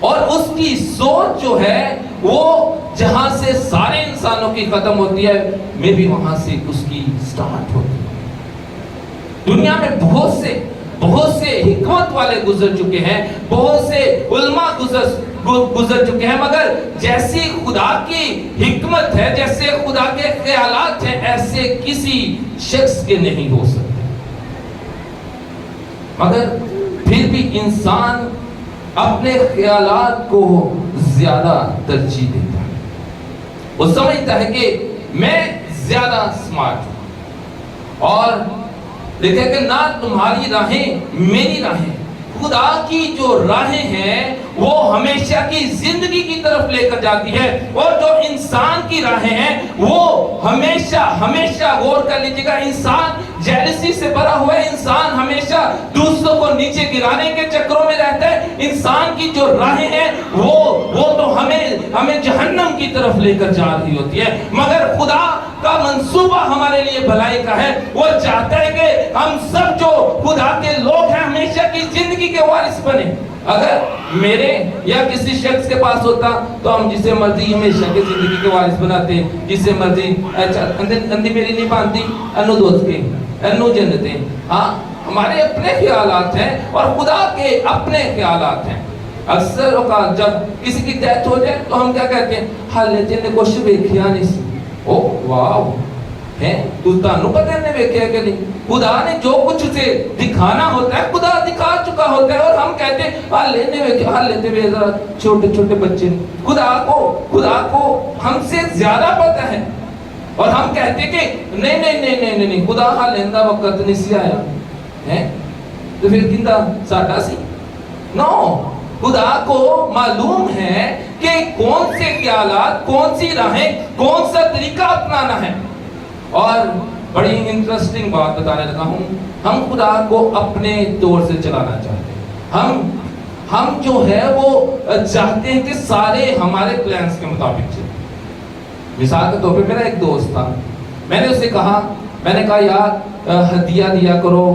اور اس کی سوچ جو ہے وہ جہاں سے سارے انسانوں کی ختم ہوتی ہے میں بھی وہاں سے اس کی سٹارٹ ہوتی ہے۔ دنیا میں بہت سے حکمت والے گزر چکے ہیں، بہت سے علماء گزر چکے ہیں، مگر جیسی خدا کی حکمت ہے، جیسے خدا کے خیالات ہیں، ایسے کسی شخص کے نہیں ہو سکتے۔ مگر پھر بھی انسان اپنے خیالات کو زیادہ ترجیح دیتا ہے۔ وہ سمجھتا ہے کہ میں زیادہ سمارٹ ہوں، اور دیکھیں کہ نہ تمہاری راہیں میری راہیں، خدا کی جو راہیں ہیں وہ ہمیشہ کی زندگی کی طرف لے کر جاتی ہے، اور جو انسان کی راہیں ہیں وہ ہمیشہ غور کر لیجیے گا، انسان جیلسی سے بھرا ہوا ہے، انسان ہمیشہ دوسروں کو نیچے گرانے کے چکروں میں رہتا ہے، انسان کی جو راہیں ہیں وہ تو ہمیں جہنم کی طرف لے کر جا رہی ہوتی ہے۔ مگر خدا کا منصوبہ ہمارے لیے بھلائی کا ہے، وہ چاہتا ہے کہ ہم سب جو خدا کے لوگ ہیں ہمیشہ کی زندگی کے وارث بنے۔ اگر میرے یا کسی شخص کے پاس ہوتا تو ہم جسے مرضی ہمیشہ کی زندگی کے وارث بناتے، جسے مرضی اندھی میری نہیں باندھی انو دوست کے انو جنتے۔ ہاں ہمارے اپنے خیالات ہیں اور خدا کے اپنے خیالات ہیں۔ اکثر اوقات جب کسی کی ڈیتھ ہو جائے تو ہم کیا کہتے ہیں، حالے نے کچھ ویکھیا نہیں سی، او واو ہے تو تانوں پتہ نہیں ویکھیا کہ نہیں۔ خدا نے جو کچھ اسے دکھانا ہوتا ہے خدا دکھا چکا ہوتا ہے، اور ہم کہتے ہیں حالے نے ویکھیا، حالے تے ذرا چھوٹے بچے، خدا کو ہم سے زیادہ پتہ ہے، اور ہم کہتے ہیں کہ نہیں خدا حالے دا وقت نہیں سی آیا ہے، تو پھر کیندا ساڈا سی؟ نو، خدا کو معلوم ہے کہ کون سے خیالات، کون سی راہیں، کون سا طریقہ اپنانا ہے۔ اور بڑی انٹرسٹنگ بات بتانے لگا ہوں، ہم خدا کو اپنے طور سے چلانا چاہتے ہیں، ہم جو ہے وہ چاہتے ہیں کہ سارے ہمارے پلانز کے مطابق چلیں۔ مثال کے طور پہ میرا ایک دوست تھا، میں نے اسے کہا یار ہدیہ دیا کرو،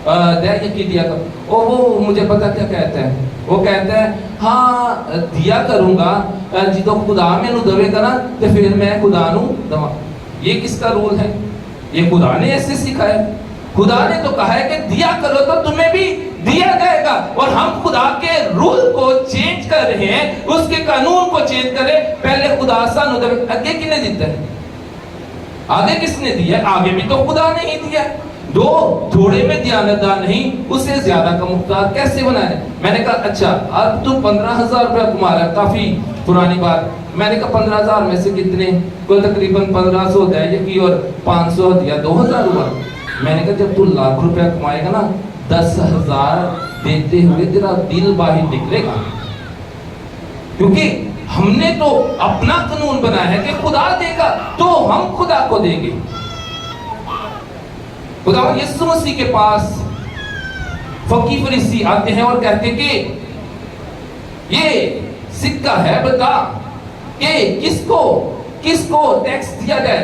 دیا کرو، وہ مجھے پتا کیا کہتا ہے، وہ کہتا ہے ہاں دیا کروں گا جدو خدا میں نو دوے گا نا تو پھر میں خدا نو دوا۔ یہ کس کا رول ہے؟ یہ خدا نے ایسے سکھایا، خدا نے تو کہا ہے کہ دیا کرو تو تمہیں بھی دیا جائے گا، اور ہم خدا کے رول کو چینج کر رہے ہیں، اس کے قانون کو چینج کر رہے ہیں۔ پہلے خدا سانو دے، اگے کنے دیتا ہے؟ آگے کس نے دیا ہے؟ آگے بھی تو خدا نے ہی دیا ہے۔ دو تھوڑے میں دیانتدار نہیں، اسے زیادہ کا مختار کیسے بنائے؟ میں نے کہا اچھا اب تو 15,000 روپیہ کما رہا ہے، کافی پرانی بات۔ میں نے کہا 15,000 میں سے کتنے؟ کوئی تقریباً 1500 دیا کی اور 500 دیا، 2,000 ہوا۔ میں نے کہا جب تو لاکھ روپیہ کمائے گا نا 10,000 دیتے ہوئے تیرا دل باہر نکلے گا، کیونکہ ہم نے تو اپنا قانون بنایا ہے کہ خدا دے گا تو ہم خدا کو دیں گے۔ خدا یسوع مسیح کے پاس فقی فریسی آتے ہیں اور کہتے ہیں کہ یہ سکہ ہے، بتا کہ کس کو ٹیکس دیا جائے،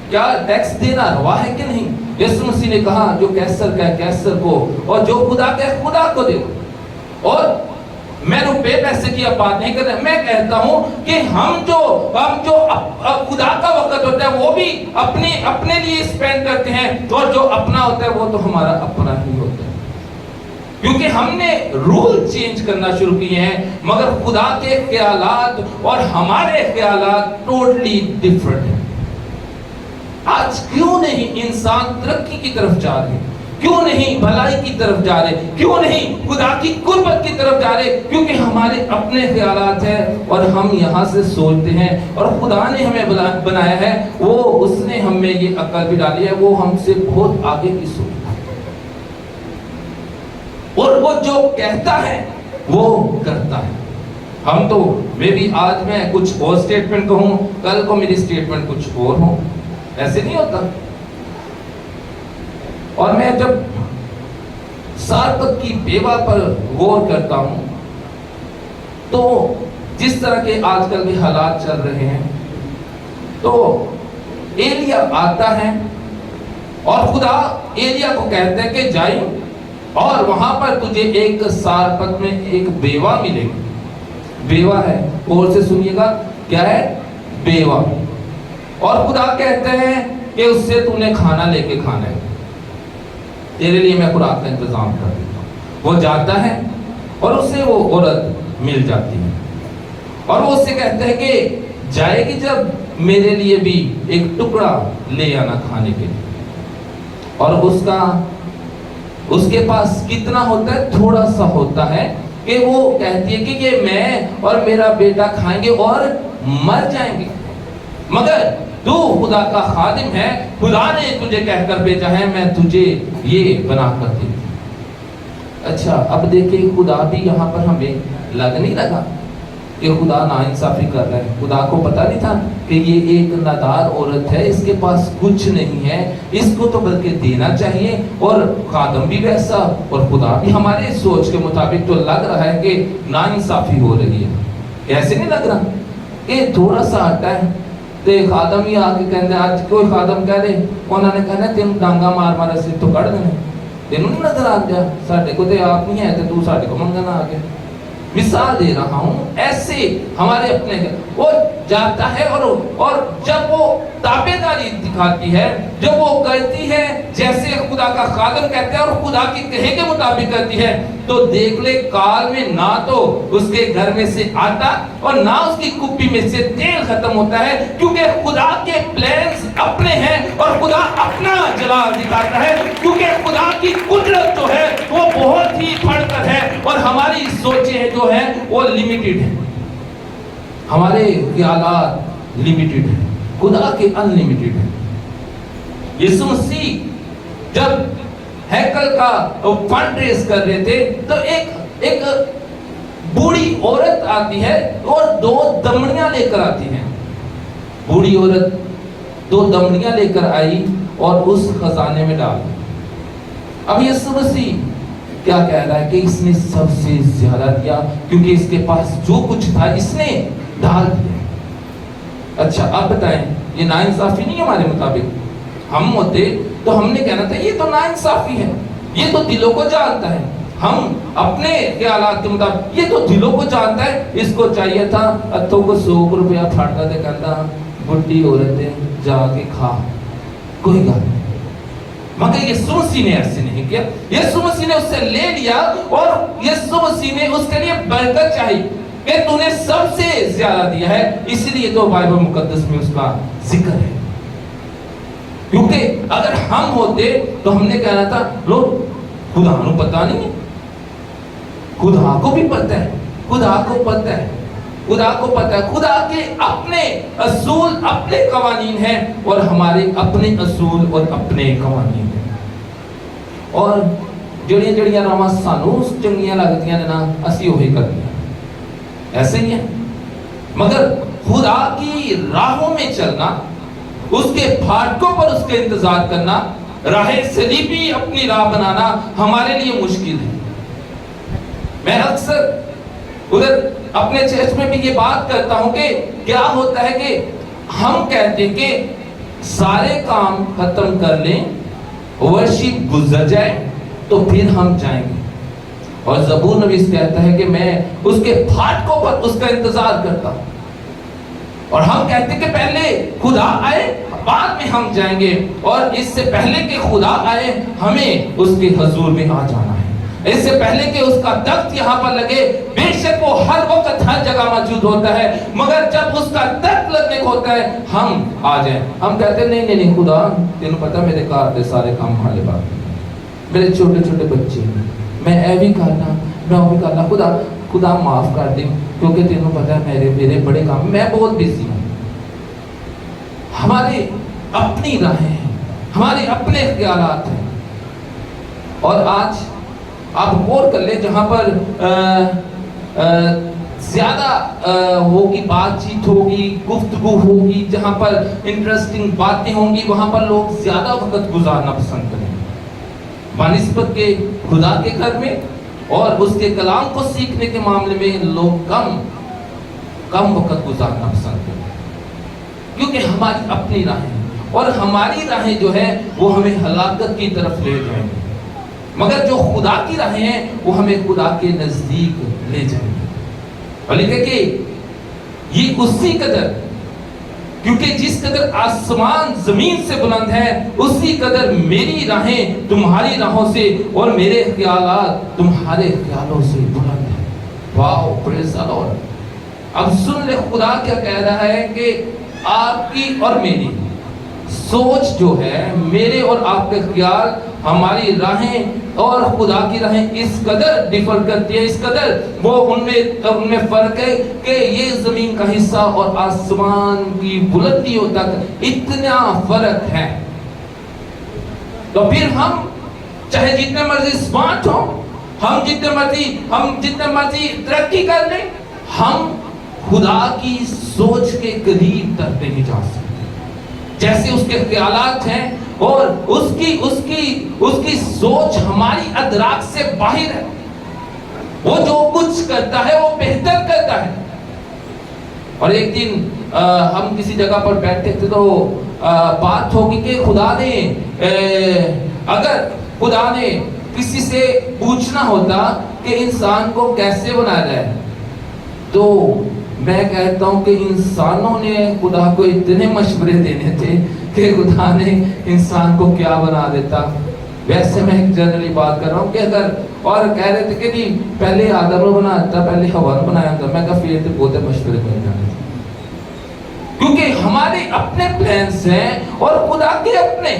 کیا ٹیکس دینا روا ہے کہ نہیں؟ یسوع مسیح نے کہا جو کیسر کا ہے کیسر کو، اور جو خدا کا ہے خدا کو دے۔ اور میں روپے پیسے کی اب بات نہیں کر رہا، میں کہتا ہوں کہ ہم جو خدا کا وقت ہوتا ہے وہ بھی اپنے لیے اسپینڈ کرتے ہیں، اور جو اپنا ہوتا ہے وہ تو ہمارا اپنا ہی ہوتا ہے، کیونکہ ہم نے رول چینج کرنا شروع کیے ہیں۔ مگر خدا کے خیالات اور ہمارے خیالات ٹوٹلی ڈیفرنٹ ہیں۔ آج کیوں نہیں انسان ترقی کی طرف جا رہے، کیوں نہیں بھلائی کی طرف جا رہے، کیوں نہیں خدا کی قربت کی طرف جا رہے؟ کیونکہ ہمارے اپنے خیالات ہیں اور ہم یہاں سے سوچتے ہیں، اور خدا نے ہمیں بنایا ہے، وہ اس نے ہم میں یہ عقل بھی ڈالی ہے، وہ ہم سے بہت آگے کی سوچ، اور وہ جو کہتا ہے وہ کرتا ہے۔ ہم تو آج میں کچھ اور سٹیٹمنٹ کہوں، کل کو میری سٹیٹمنٹ کچھ اور ہو، ایسے نہیں ہوتا۔ اور میں جب سارپت کی بیوہ پر غور کرتا ہوں تو جس طرح کے آج کل کے حالات چل رہے ہیں، تو ایلیا آتا ہے اور خدا ایلیا کو کہتا ہے کہ جائیں اور وہاں پر تجھے ایک سارپت میں ایک بیوہ ملے گی، بیوہ ہے. اور سے سنیے گا, کیا ہے؟ بیوہ. اور خدا کہتے ہیں کہ اس سے تو نے کھانا لے کے کھانا ہے, تیرے لیے میں خوراک کا انتظام کر دیتا ہوں. وہ جاتا ہے اور اسے وہ عورت مل جاتی ہے, اور وہ اس سے کہتا ہے کہ جائے گی جب میرے لیے بھی ایک ٹکڑا لے آنا کھانے کے لیے. اور اس کے پاس کتنا ہوتا ہے؟ تھوڑا سا ہوتا ہے کہ وہ کہتی ہے کہ یہ میں اور میرا بیٹا کھائیں گے اور مر جائیں گے. مگر تو خدا کا خادم ہے, خدا نے تجھے کہہ کر بھیجا ہے, میں تجھے یہ بنا کر دے. اچھا اب دیکھیں, خدا بھی یہاں پر ہمیں لگ نہیں لگا کہ خدا ناانصافی کر رہا ہے. خدا کو پتا نہیں تھا کہ یہ ایک نادار عورت ہے, اس کے پاس کچھ نہیں ہے, اس کو تو بلکہ دینا چاہیے. اور خادم بھی ویسا, اور خدا بھی ہمارے سوچ کے مطابق تو لگ رہا ہے کہ ناانصافی ہو رہی ہے. ایسے نہیں لگ رہا کہ تھوڑا سا ہٹا ہے تے خادم ہی آ کے کہتے ہیں, آج کوئی خادم کہہ دے, انہوں نے کہنا تین ڈانگا مار مار اسے تو کڑ دینے, تینوں نہیں نظر آ گیا ساڈے کو تے آپ نہیں ہے تے تو ساڈے کو منگنا آ گیا. مثال دے رہا ہوں, ایسے ہمارے اپنے وہ جاتا ہے اور جب وہ تابعداری دکھاتی ہے, جب وہ کرتی ہے جیسے خدا کا خادم کہتے ہیں اور خدا کی کہے کے مطابق کرتی ہے, تو دیکھ لے کال میں نہ تو اس کے گھر میں سے آٹا اور نہ اس کی کپی میں سے تیل ختم ہوتا ہے, کیونکہ خدا کے پلانز اپنے ہیں اور خدا اپنا جلال دکھاتا ہے, کیونکہ خدا کی قدرت جو ہے وہ بہت ہی بڑھ کر ہے اور ہماری سوچیں جو ہیں وہ لیمیٹڈ ہیں, ہمارے خیالات لیمیٹڈ ہیں, خدا کے ان لیمیٹڈ ہیں. یسوع مسیح جب ہیکل کا فنڈ ریز کر رہے تھے تو ایک بوڑھی عورت آتی ہے اور 2 دمڑیاں لے کر آتی ہے. بوڑھی عورت 2 دمڑیاں لے کر آئی اور اس خزانے میں ڈال دی. اب یسوع مسیح کیا کہہ رہا ہے کہ اس نے سب سے زیادہ دیا, کیونکہ اس کے پاس جو کچھ تھا اس نے ڈال دیا. اچھا آپ بتائیں, یہ ناانصافی نہیں ہمارے مطابق؟ ہم ہوتے تو ہم نے کہنا تھا یہ تو ناانصافی ہے, یہ تو دلوں کو جانتا ہے. ہم اپنے خیالات کے مطابق, یہ تو دلوں کو جانتا ہے, اس کو چاہیے تھا اتوں کو 100 روپیہ پھاٹا دے, کہتا بڈھی عورتیں جا کے کھا, کوئی گل نہیں. مگر یسوع مسیح نے ایسے نہیں کیا. یسوع مسیح نے اس سے لے لیا اور یسوع مسیح نے اس کے لیے برکت چاہی کہ تو نے سب سے زیادہ دیا ہے, اسی لیے تو بائبل مقدس میں اس کا ذکر ہے. کیونکہ اگر ہم ہوتے تو ہم نے کہنا تھا لوگ خدا کو پتہ نہیں ہے, خدا کو بھی پتہ ہے, خدا کو پتہ ہے, خدا کو پتہ ہے. خدا کے اپنے اصول, اپنے قوانین ہیں اور ہمارے اپنے اصول اور اپنے قوانین ہیں. اور جڑیاں راواں سانو چنگیاں لگدیاں نے نا, اسی وہی کرتے ہیں, ایسے ہی ہے. مگر خدا کی راہوں میں چلنا, اس کے پھاٹکوں پر اس کا انتظار کرنا, راہ صلیبی اپنی راہ بنانا ہمارے لیے مشکل ہے. میں اکثر ادھر اپنے چرچ میں بھی یہ بات کرتا ہوں کہ کیا ہوتا ہے کہ ہم کہتے ہیں کہ سارے کام ختم کر لیں, ورشپ گزر جائے تو پھر ہم جائیں گے. اور زبور نویس کہتا ہے کہ میں اس کے پھاٹکوں پر اس کا انتظار کرتا ہوں. اور ہم کہتے ہیں کہ پہلے خدا آئے بعد میں ہم جائیں گے, اور اس سے پہلے کہ خدا آئے ہمیں اس کے حضور میں آ جانا ہے. اس سے پہلے کہ اس کا تخت یہاں پر لگے, بے شک وہ ہر وقت ہر جگہ موجود ہوتا ہے, مگر جب اس کا تخت لگنے کو ہوتا ہے ہم آ جائیں. ہم کہتے ہیں نہیں خدا تینوں پتہ میرے گھر دے سارے کام ہالے باقی, میرے چھوٹے چھوٹے بچے ہیں, میں اے بھی کرنا میں وہ بھی کرنا, خدا معاف کر دیں کیونکہ تینوں پتہ ہے میرے بڑے کام, میں بہت بزی ہوں. ہمارے اپنی راہیں ہیں, ہمارے اپنے خیالات ہیں. اور آج آپ غور کر لیں, جہاں پر زیادہ ہوگی بات چیت ہوگی, گفتگو ہوگی, جہاں پر انٹرسٹنگ باتیں ہوں گی, وہاں پر لوگ زیادہ وقت گزارنا پسند کریں بنسبت کے خدا کے گھر میں. اور اس کے کلام کو سیکھنے کے معاملے میں لوگ کم وقت گزارنا پسند کریں, کیونکہ ہماری اپنی راہیں, اور ہماری راہیں جو ہیں وہ ہمیں ہلاکت کی طرف لے جائیں گے, مگر جو خدا کی راہیں ہیں وہ ہمیں خدا کے نزدیک لے جائیں گے. اور لکھے کہ یہ اسی قدر، کیونکہ جس قدر آسمان زمین سے بلند ہے اسی قدر میری راہیں تمہاری راہوں سے اور میرے خیالات تمہارے خیالوں سے بلند ہے۔ واو، پریز دی لارڈ۔ اب سن لے خدا کیا کہہ رہا ہے کہ آپ کی اور میری سوچ جو ہے، میرے اور آپ کے خیال، ہماری راہیں اور خدا کی راہیں اس قدر ڈیفر کرتی ہے، اس قدر وہ ان میں فرق ہے کہ یہ زمین کا حصہ اور آسمان کی بلندیوں تک اتنا فرق ہے۔ تو پھر ہم چاہے جتنے مرضی سمارٹ ہوں، ہم جتنے مرضی ترقی کر لیں، ہم خدا کی سوچ کے قریب تک نہیں جا سکتے۔ جیسے اس کے خیالات ہیں اور اس کی سوچ ہماری ادراک سے باہر ہے۔ وہ جو کچھ کرتا ہے وہ بہتر کرتا ہے۔ اور ایک دن ہم کسی جگہ پر بیٹھے تھے تو بات ہوگی کہ اگر خدا نے کسی سے پوچھنا ہوتا کہ انسان کو کیسے بنایا جائے، تو میں کہتا ہوں کہ انسانوں نے خدا کو اتنے مشورے دینے تھے کہ خدا نے انسان کو کیا بنا دیتا۔ ویسے میں ایک جنرلی بات کر رہا ہوں کہ اگر اور کہہ رہے تھے کہ نہیں پہلے آدم کو بنایا تھا، پہلے حوا کو بنایا تھا، میں کہا پھر تو بہت مشورے مل جانے تھے، کیونکہ ہمارے اپنے پلانس ہیں اور خدا کے اپنے۔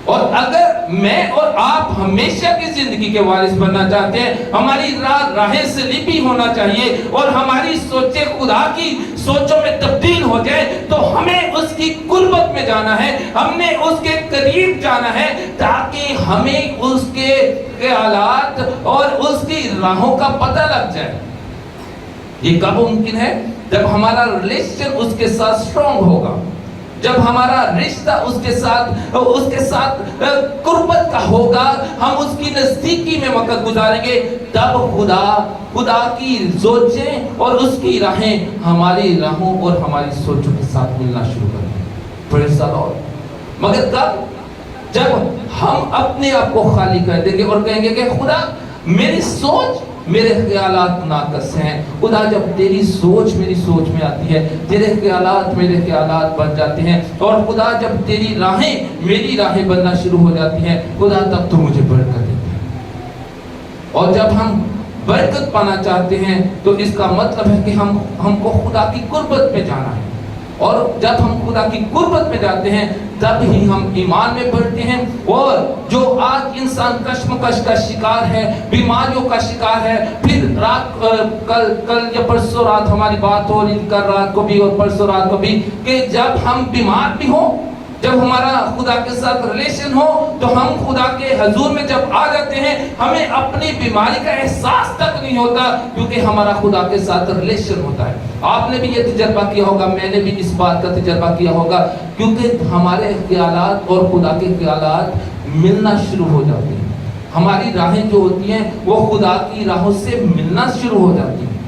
اور اگر میں اور آپ ہمیشہ کی زندگی کے وارث بننا چاہتے ہیں، ہماری راہیں سلیپی ہونا چاہیے اور ہماری سوچیں خدا کی سوچوں میں تبدیل ہو جائے، تو ہمیں اس کی قربت میں جانا ہے، ہم نے اس کے قریب جانا ہے تاکہ ہمیں اس کے خیالات اور اس کی راہوں کا پتہ لگ جائے۔ یہ کب ممکن ہے؟ جب ہمارا ریلیشن اس کے ساتھ اسٹرانگ ہوگا، جب ہمارا رشتہ اس کے ساتھ قربت کا ہوگا، ہم اس کی نزدیکی میں وقت گزاریں گے، تب خدا کی سوچیں اور اس کی راہیں ہماری راہوں اور ہماری سوچوں کے ساتھ ملنا شروع کریں گے۔ پریز دی لارڈ۔ مگر کب؟ جب ہم اپنے آپ کو خالی کر دیں گے اور کہیں گے کہ خدا میری سوچ، میرے خیالات ناقص ہیں۔ خدا جب تیری سوچ میری سوچ میں آتی ہے، تیرے خیالات میرے خیالات بن جاتے ہیں، اور خدا جب تیری راہیں میری راہیں بننا شروع ہو جاتی ہیں، خدا تب تو مجھے برکت دیتا ہے۔ اور جب ہم برکت پانا چاہتے ہیں تو اس کا مطلب ہے کہ ہم کو خدا کی قربت میں جانا ہے، اور جب ہم خدا کی قربت میں جاتے ہیں تب ہی ہم ایمان میں بڑھتے ہیں۔ اور جو آج انسان کشمکش کا شکار ہے، بیماریوں کا شکار ہے، پھر کل یا پرسوں رات ہماری بات ہو رہی، کل رات کو بھی اور پرسوں رات کو بھی، کہ جب ہم بیمار بھی ہوں، جب ہمارا خدا کے ساتھ ریلیشن ہو، تو ہم خدا کے حضور میں جب آ جاتے ہیں، ہمیں اپنی بیماری کا احساس تک نہیں ہوتا، کیونکہ ہمارا خدا کے ساتھ ریلیشن ہوتا ہے۔ آپ نے بھی یہ تجربہ کیا ہوگا، میں نے بھی اس بات کا تجربہ کیا ہوگا، کیونکہ ہمارے خیالات اور خدا کے خیالات ملنا شروع ہو جاتے ہیں۔ ہماری راہیں جو ہوتی ہیں وہ خدا کی راہوں سے ملنا شروع ہو جاتی ہیں،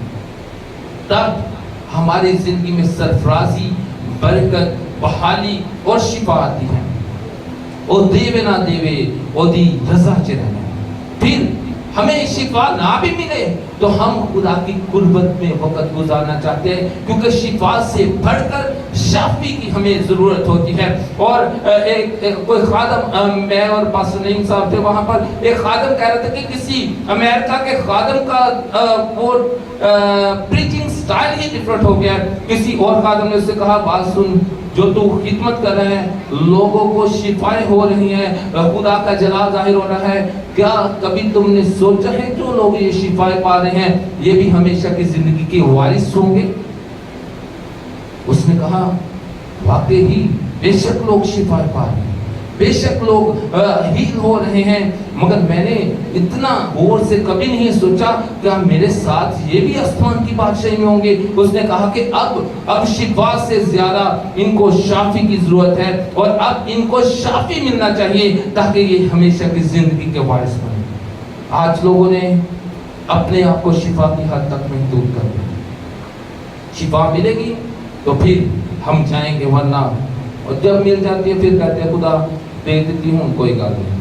تب ہماری زندگی میں سرفرازی، برکت، بحالی اور شفا آتی ہے۔ او دیوے نہ دیوے او دی رضا چ رہنا۔ پھر ہمیں شفا نہ بھی ملے تو ہم خدا کی قربت میں وقت گزارنا چاہتے ہیں، کیونکہ شفا سے بڑھ کر شافی کی ہمیں ضرورت ہوتی ہے۔ اور کوئی خادم، میں اور پاسٹر نعیم صاحب تھے وہاں پر، ایک خادم کہہ رہا تھا کہ کسی امریکہ کے خادم کا وہ پریچنگ سٹائل ہی ڈیفرنٹ ہو گیا ہے۔ کسی اور خادم نے اس سے کہا، بات سن، جو تو خدمت کر رہے ہیں، لوگوں کو شفائیں ہو رہی ہیں، خدا کا جلال ظاہر ہو رہا ہے، کیا کبھی تم نے سوچا ہے جو لوگ یہ شفائیں پا رہے ہیں یہ بھی ہمیشہ کی زندگی کے وارث ہوں گے؟ اس نے کہا واقعی ہی بے شک لوگ شفائیں پا رہے ہیں، بے شک لوگ ہیل ہو رہے ہیں، مگر میں نے اتنا غور سے کبھی نہیں سوچا کہ میرے ساتھ یہ بھی آسمان کی بادشاہی میں ہوں گے۔ اس نے کہا کہ اب شفا سے زیادہ ان کو شافی کی ضرورت ہے، اور اب ان کو شافی ملنا چاہیے تاکہ یہ ہمیشہ کی زندگی کے وارث بنے۔ آج لوگوں نے اپنے آپ کو شفا کی حد تک محدود کر دیا۔ شفا ملے گی تو پھر ہم جائیں گے، ورنہ اور جب مل جاتی ہے پھر کہتے ہیں خدا دے دیتی ہوں، کوئی گل نہیں۔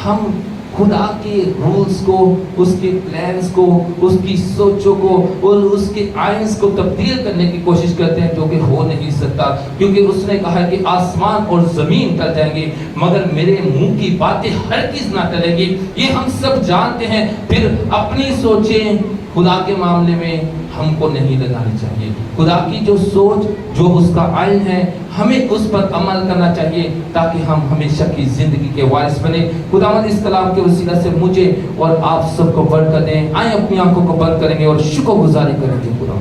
ہم خدا کے رولز کو، اس کے پلانز کو، اس کی سوچوں کو اور اس کے آئینس کو تبدیل کرنے کی کوشش کرتے ہیں، جو کہ ہو نہیں سکتا، کیونکہ اس نے کہا کہ آسمان اور زمین ٹل جائیں گے مگر میرے منہ کی باتیں ہرگز نہ ٹلیں گی۔ یہ ہم سب جانتے ہیں، پھر اپنی سوچیں خدا کے معاملے میں ہم کو نہیں لگانی چاہیے۔ خدا کی جو سوچ، جو اس کا آئین ہے، ہمیں اس پر عمل کرنا چاہیے تاکہ ہم ہمیشہ کی زندگی کے وارث بنے۔ خداوند اس کلام کے وسیلہ سے مجھے اور آپ سب کو برکت دیں۔ آئیں اپنی آنکھوں کو بند کریں گے اور شکر گزاری کریں گے خدا۔